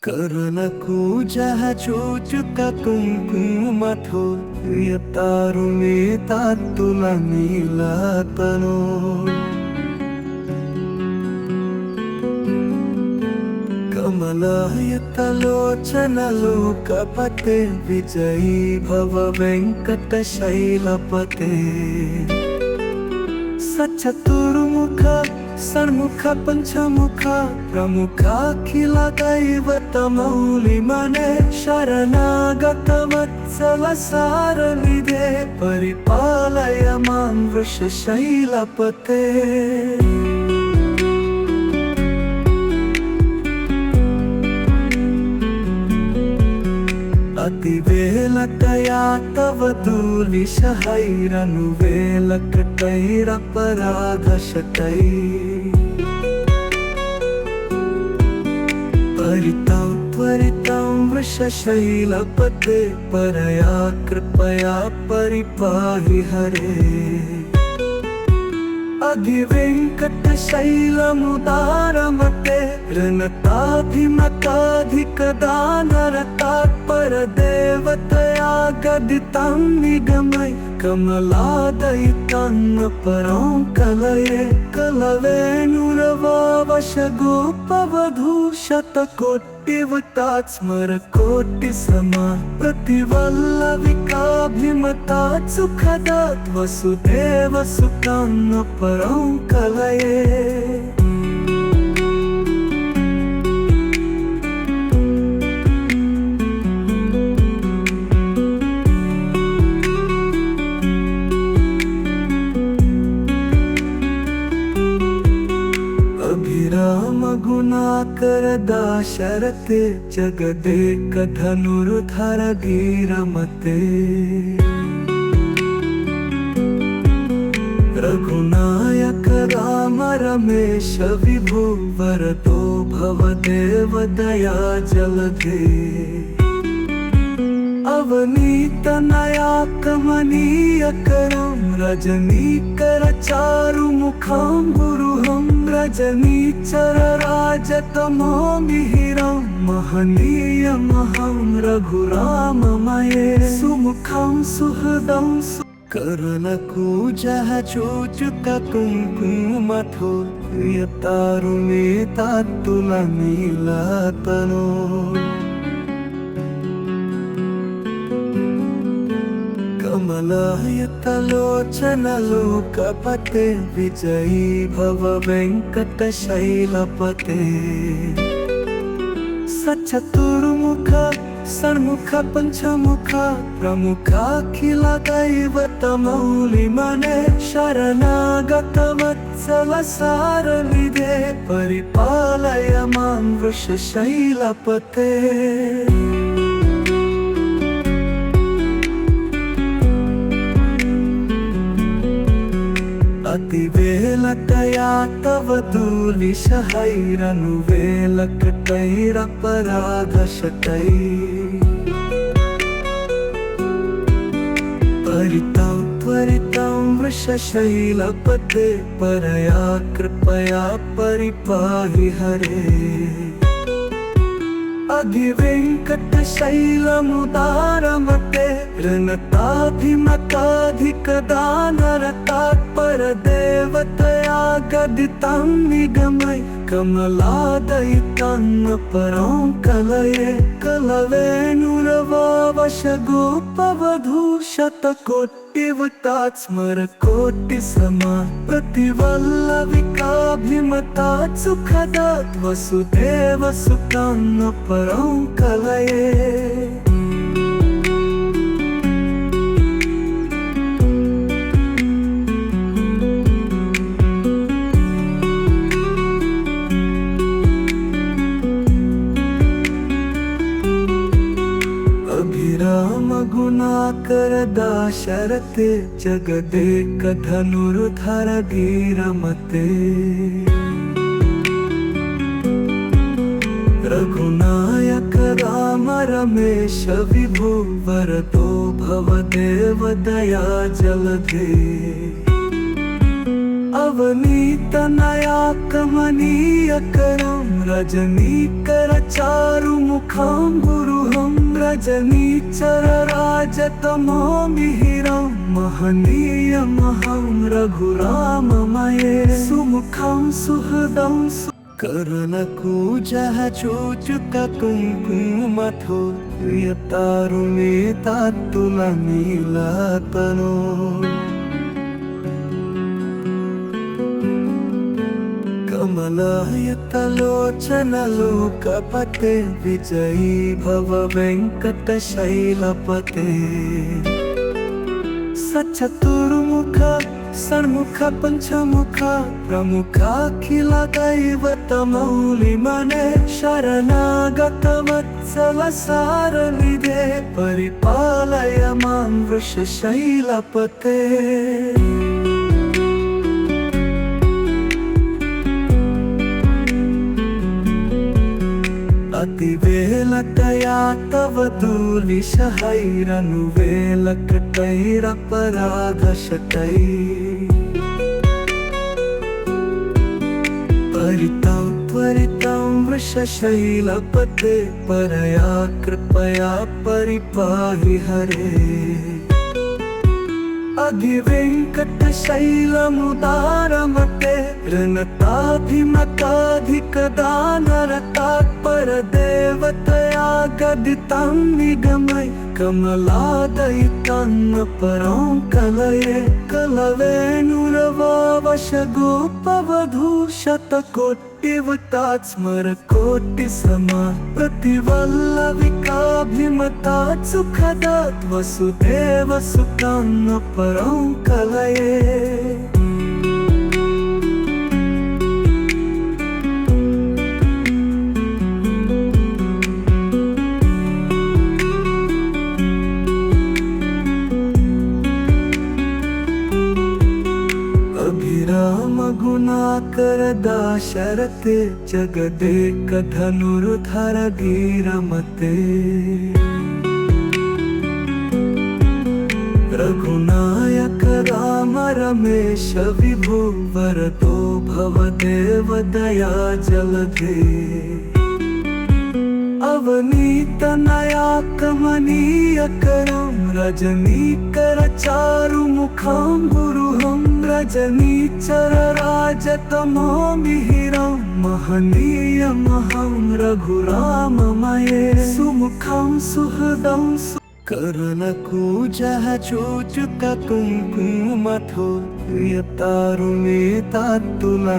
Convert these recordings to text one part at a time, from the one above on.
కరుణకూజః చూచుక కుంకుమతో ప్రియతారుణి తాత్తుల నీలతను కమలాయతలోచనలో కపతే విజయీ భవ వెంకట శైలపతే సచతుర్ముఖ సన్ముఖ పంచముఖ ప్రముఖాఖిల దైవతమౌలి మనే శరణాగత వత్సల సారనిదే పరిపాలయ మాం వృషశైలపతే అతివేలతయా తవ ధూళిశహైరను వేలకటైరపరాధశతై పరితం త్వరితం వృషశైలపతే పరయా కృపయా పరిపాహి హరే అధివెంకట శైలముదారమతే రణతాధిమతాధికదానరతాత్పర దేవతయా గదితం నిగమై కమలాదయితం పరం కలయే కలవేణురవావశ గోపవధూ శతకోటివతాత్ స్మర కోటి సమా ప్రతివల్లవికాభిమతాత్ సుఖదాత్ వసుదేవ సుతం పరం కలయే गुणाकर दाशरथे जगदेक धनुर्धर धीरमते रघुनायक राम रमेश विभु वरदो भवदेव दया जलधे अवनीत नया कमनीय करम रजनीकर चारु मुखम गुरुहम रजनीचर राजतमो मिहिरम महनीय महम रघुराममये सुमुखम सुहृदम करुणकूजः चूचुक कुङ्कुमथो प्रियतारुणि तात्तुल नीलतनो కమలాయతలోచనలో కపతే విజయీ భవ వెంకట శైలపతే సచతుర్ముఖ సన్ముఖ పంచముఖ ప్రముఖాఖిల దైవతమౌలి మనే శరణాగత వత్సల సారనిదే పరిపాలయ మాం వృషశైలపతే అతివేలతయా తవ ధూళిశహైరను వేలకటైరపరాధశతై పరితం త్వరితం వృషశైలపతే పరయా కృపయా పరిపాహి హరే అధివెంకట శైలముదారమతే రణతాధిమతాధికదానరతాత్పర దేవతయా గదితం నిగమై కమలాదయితం పరం కలయే కలవేణురవావశ గోపవధూ శతకోటివతాత్ స్మర కోటి సమా ప్రతివల్లవికాభిమతాత్ సుఖదాత్ వసుదేవ సుతం పరం కలయే गुणाकर दाशरथे जगदेक धनुर्धर धीरमते रघुनायक राम रमेश विभु वरदो भवदेव दया जलधे अवनीत नया कमनीय करम रजनीकर चारु मुख सुमुखं गुरुहं रजनीचरराजतमो मिहिरं महनीयमहं रघुराममये सुमुखं सुहृदं करुणकूजः चूचुककुङ्कुमथो प्रियतारुणे तात्तुलनीलतनो कमलायतलोचनलोकपते विजयी भव वेङ्कटशैलपते सचतुर्मुख षण्मुख पञ्चमुख प्रमुखाखिलदैवतमौलिमने शरणागतवत्सल सारनिधे परिपालय मां वृषशैलपते अतिवेलतया तव दूर्विषहैरनुवेलकटैरपराधशतैः परितं त्वरितं वृषशैलपते परया कृपया परिपाहि हरे अधिवेङ्कटशैलमुदारमते ऋणताधिमताधिकदानरतात्परदेवतया गदितं निगमय कमलादयितं परं कलये कलवेणुरवावशगोपवधूशतकोटिवतात् स्मरकोटिसमा प्रतिवल्लविकाभिमतात् सुखदात् वसुदेवसुतं परं कलये गुणाकर दाशरथे जगदेक धनुर्धर धीरमते रघुनायक राम रमेश विभो वरदो भवदेव दया जलधे अवनीतनया कमनीयकरं रजनीकर चारुमुखं गुरुहं रजनीचरराजतमो मिहिरं महनीयमहं रघुराममये सुमुखं सुहृदं करुणकूजः चूचुककुङ्कुमथो प्रियतारुणे तात्तुलनीलतनो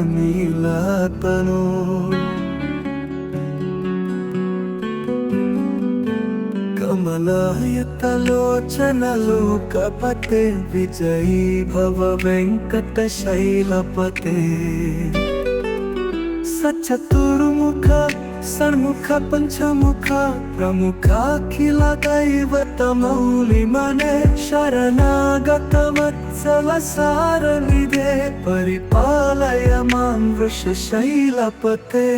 कमलायतलोचनलोकपते विजयी भव वेङ्कटशैलपते सचतुर्मुख षण्मुख पञ्चमुख प्रमुखाखिलदैवतमौलिमने शरणागतवत्सल सारनिधे परिपालय मां वृषशैलपते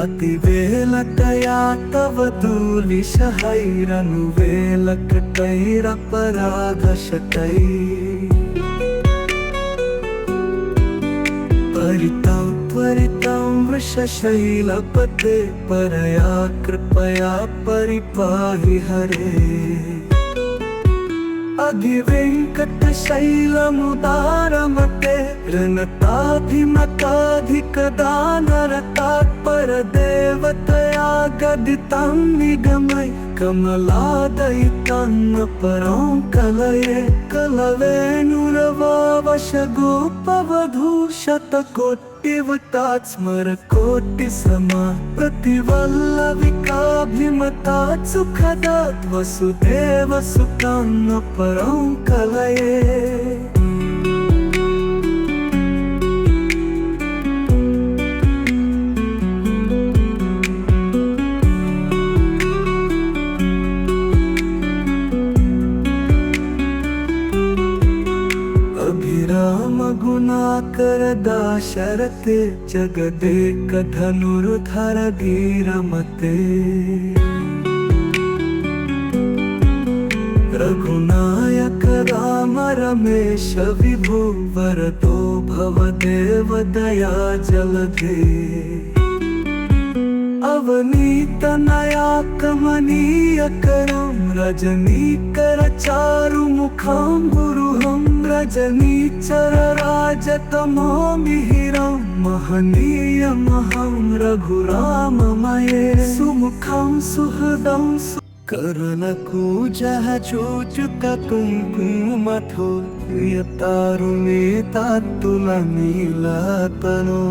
अतिवेलतया तव दूर्विषहैरनुवेलकटैरपराधशतैः परितं त्वरितं वृषशैलपते परया कृपया परिपाहि हरे अधिवेङ्कटशैलमुदारमते ऋणताधिमताधिकदानरतात्परदेवतया गदितं निगमय कमलादयितं परं कलये कलवेणुरवावशगोपवधूशतकोटिवतात् स्मरकोटिसमा प्रतिवल्लविकाभिमतात् सुखदात् वसुदेवसुतं परं कलये गुणाकर दाशरथे जगदेक धनुर्धर धीरमते रघुनायक राम रमेश विभु वरदो भवदेव दया जलधे अवनीत नया कमनीय करम रजनीकर चारुमुखं गुरुहं रजनीचर राजतमो मिहिरं महनीयमहं रघुराममये सुमुखं सुहृदं करुणकूजः चूचुककुङ्कुमथो प्रियतारुणीतात्तुलनीलतनो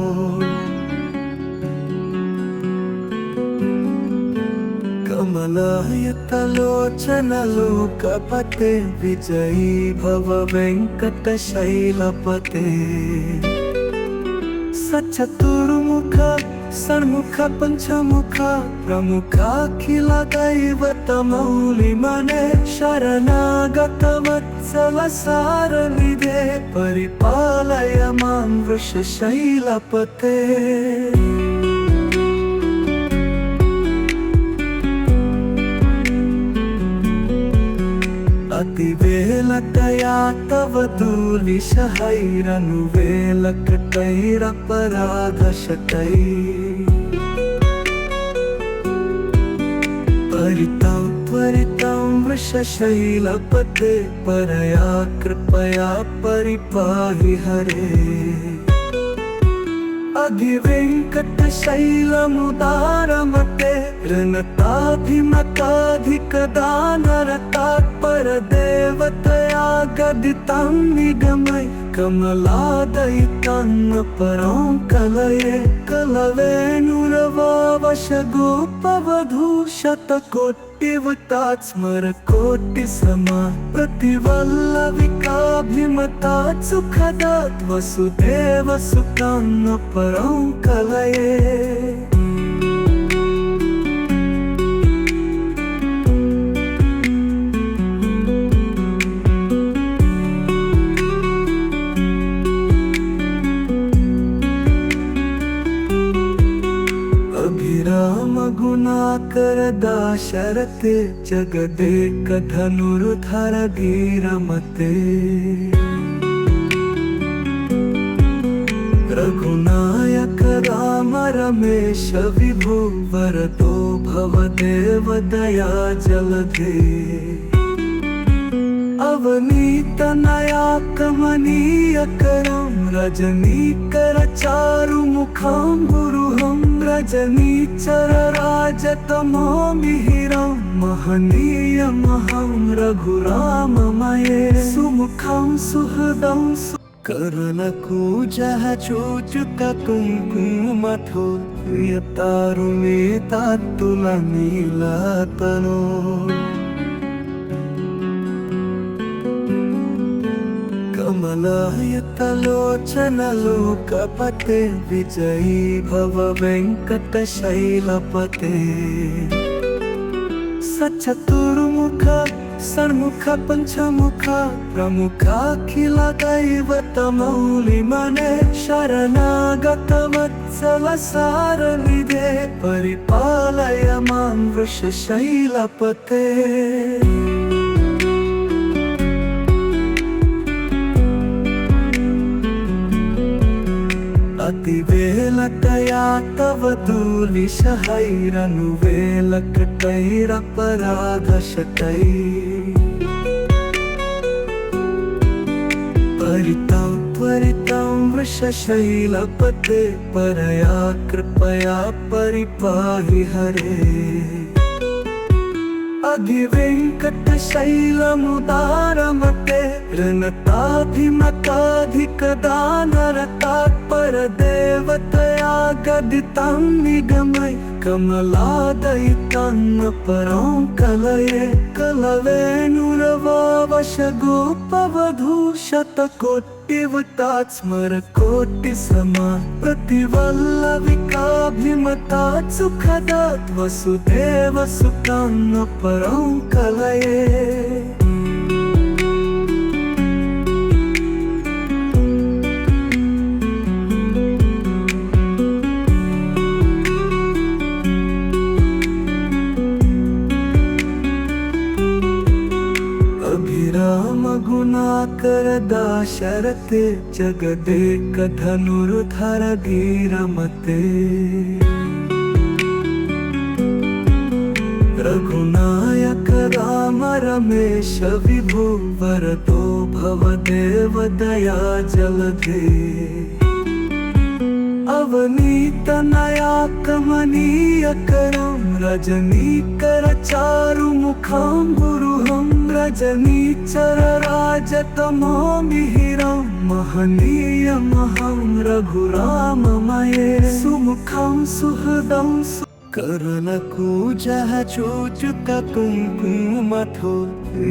कमलायतलोचनलोकपते विजयी भव वेङ्कटशैलपते सचतुर्मुख षण्मुख पञ्चमुख प्रमुखाखिल दैवतमौलिमने शरणागतवत्सल सारनिधे परिपालय मां वृषशैलपते अतिवेलकया तव दुर्विषहैरनुवेलकटैरपराधशतैः परितं त्वरितं वृषशैलपते परया कृपया परिपाहि हरे अधिवेङ्कटशैलमुदारमते ऋणताभिमताधिकदानरतात्परदेवतया गदितं निगमय कमलादयितं परं कलये कलवेणुरवावशगोपवधूशतकोटिवतात् स्मरकोटिसमा प्रतिवल्लविकाभिमतात् सुखदात् वसुदेवसुतं परं कलये अभिराम गुणाकर दाशरथे जगदेक धनुर्धर धीरमते रघुनायक राम रमेश विभु वरदो भवदेव दया जलधे अवनीत नया कमनीय करम रजनीकर चारुमुखं गुरुहं रजनीचर राजतमो मिहिरं महनीयमहं रघुराममये सुमुखं सुहृदं करुणकूजः चूचुककुङ्कुमथो प्रियतारुणीतात्तुलनीलतनो कमलायतलोचनलोकपते विजयी भव वेङ्कटशैलपते सचतुर्मुख षण्मुख पञ्चमुख प्रमुखाखिल दैवतमौलिमने शरणागतवत्सल सारनिधे परिपालय मां वृषशैलपते अतिवेलकया तव दुर्विषहैरनुवेलकटैरपराधशतैः परितं त्वरितं वृषशैलपते परया कृपया परिपाहि हरे अधिवेङ्कटशैलमुदारमते ऋणताभिमताधिकदानरतात्परदेवतया गदितं निगमय कमलादयितं परं कलये कलवेणुरवावशगोपवधूशतकोटिवतात् स्मरकोटिसमा प्रतिवल्लविकाभिमतात् सुखदात् वसुदेवसुतं परं कलये शरते जगदेक धनुर्धर धीरमते रघुनायक राम रमेश विभु वरदो भवदेव दया जलधे अवनीत नया कमनीय करम रजनीकर चारु मुखम गुरुहम रजनीचर राजतमो मिहिरम महनीय महं रघुराममये सुमुखम सुहृदं करुणकूजः चूचुक कुङ्कुमथो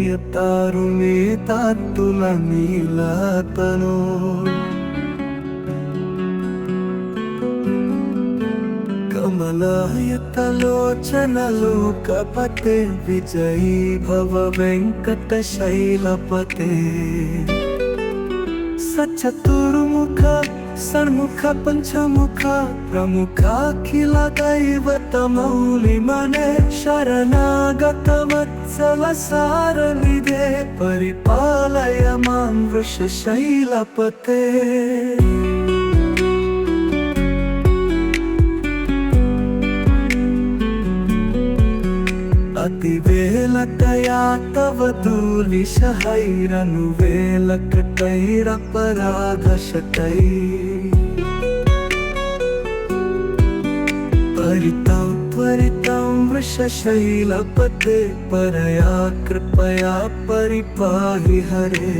यतारुणे तात्तुलनीलतनो कमलायतलोचन लोकपते विजयी भव वेङ्कटशैलपते सचतुर्मुख षण्मुख पंचमुख प्रमुखाखिल दैवतमौलिमने शरणागत वत्सल सारनिधे परिपालय मां वृषशैलपते अतिवेलतया तव दूलिशहैरनुवेलकटैरपराधशतैः परितं त्वरितं वृषशैलपते परया कृपया परिपाहि हरे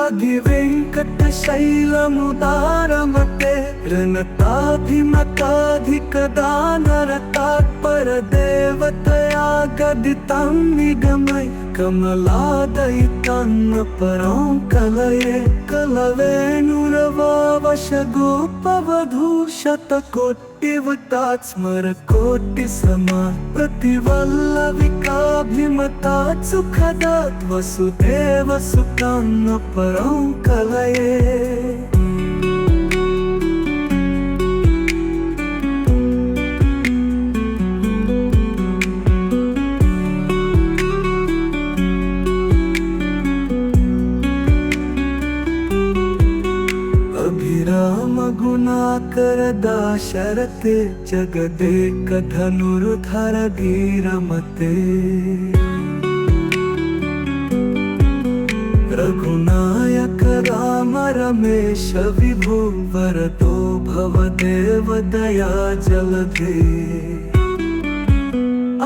अधिवेङ्कटशैलमुदारमते ऋणताभिमताधिकदानरतात्परदेवतया गदितं निगमय कमलादयितं परं कलये कलवेणुरवावशगोपवधूशतकोटिवतात् स्मरकोटिसमा प्रतिवल्लविकाभिमतात् सुखदात् वसुदेवसुतं परं कलये अभिराम गुणाकर दाशरथे जगदेक धनुर्धर धीरमते रघुनायक राम रमेश विभु वरदो भवदेव दया जलधे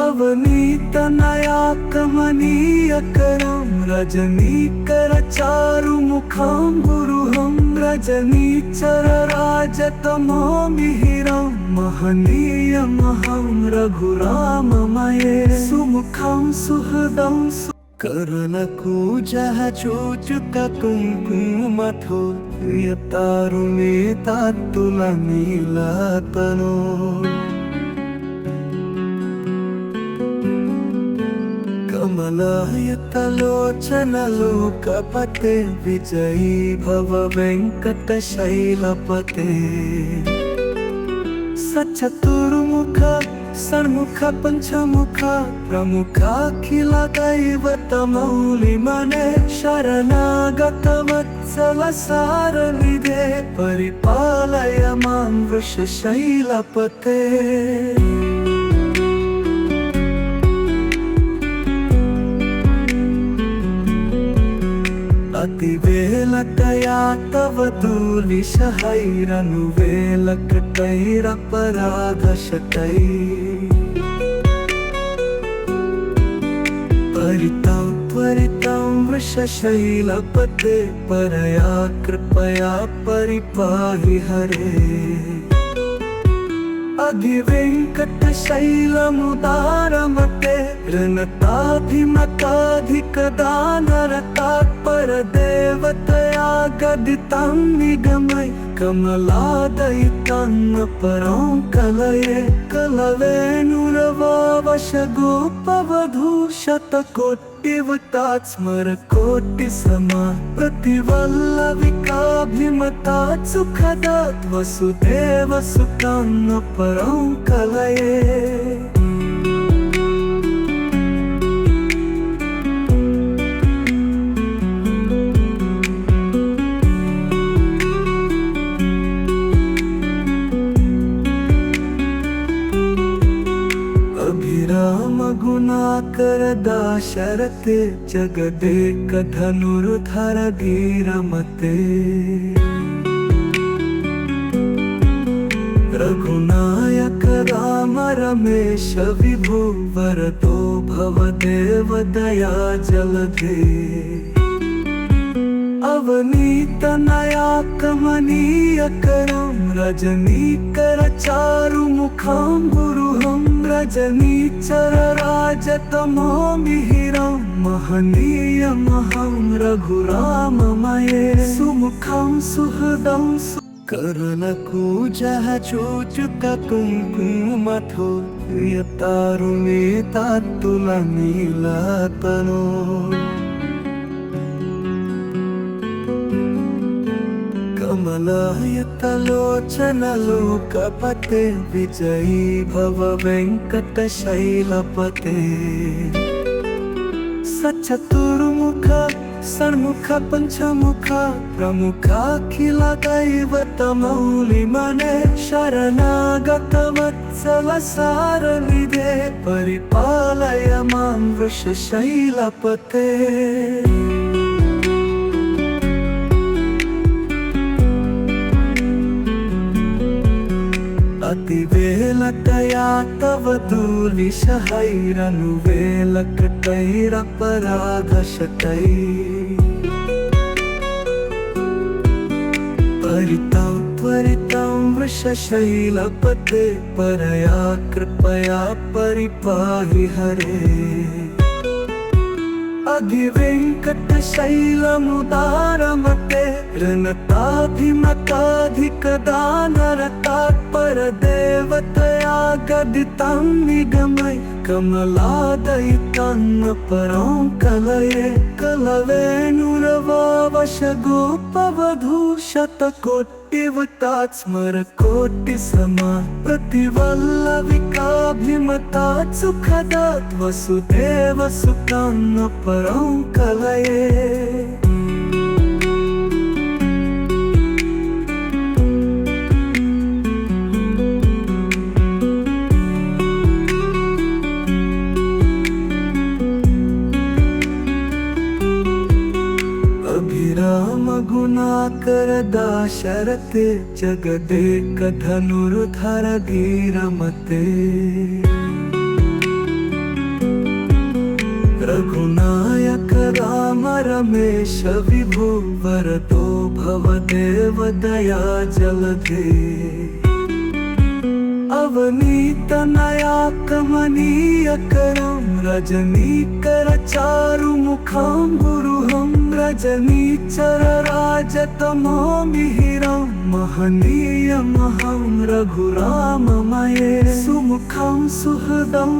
अवनीत नया कमनीय करम रजनीकर चारु मुखं गुरुहं रजनीचर राजतमो मिहिरं महनीय महं रघुराममये सुमुखं सुहृदं करुणकूजः चूचुक कुङ्कुमथो यतारुणे तात्तुलनीलतनो कमलायतलोचन लोकपते विजयी भव वेङ्कटशैलपते सचतुर्मुख षण्मुख पंचमुख प्रमुखाखिल दैवतमौलिमने शरणागत वत्सल सारनिधे परिपालय मां वृषशैलपते अतिवेलतया तव दूलिशहैरनुवेलकटैरपराधशतैः परितं त्वरितं वृषशैलपते परया कृपया परिपाहि हरे अधिवेङ्कटशैलमुदारमते ऋणताभिमताधिकदानरतात्परदेवतया गदितं निगमय कमलादयितं परं कलये कलवेणुरवावशगोपवधूशतकोटिवतात् स्मरकोटिसमा प्रतिवल्लविकाभिमतात् सुखदात् वसुदेवसुतं परं कलये दाशरथे जगदेक धनुर्धर धीरमते रघुनायक राम रमेश विभु वरदो भवदेव दया जलधे अवनीत नया कमनीय करम रजनीकर चारु मुखम गुरुहम रजनीचर राजतमो मिहिरम महनीय महं रघुराममये सुमुखम सुहृदं कर्णकूजः चूचुककुङ्कुमथो यतारुणीतात्तुलनीलतनो कमलायतलोचनलोकपते विजयी भव वेङ्कटशैलपते सचतुर्मुख षण्मुख पंचमुख प्रमुखाखिल दैवतमौलिमने शरणागत वत्सल सारनिधे परिपालय मां वृषशैलपते अतिवेलतया तव दूर्विषहैरनुवेलकटैरपराधशतैः परितं त्वरितं वृषशैलपते परया कृपया परिपाहि हरे अधिवेङ्कटशैलमुदारमते ऋणताधिमताधिकदानरतात्परदेवतया गदितं निगमय कमलादयितं परं कलये कलवेणुरवावशगोपवधूशतकोटिवतात् स्मरकोटिसमा प्रतिवल्लविकाभिमतात् सुखदात् वसुदेवसुतं परं कलये अभिराम गुणाकर दाशरथे जगदेक धनुर्धर धीरमते रघुनायक राम रमेश विभु वरदो भवदेव दया जलधे अवनीत नया कमनीय करम रजनीकर चारु मुखम गुरुहम रजनीचर राजतमो मिहिरम महनीय महं रघुराममये सुमुखं सुहृदं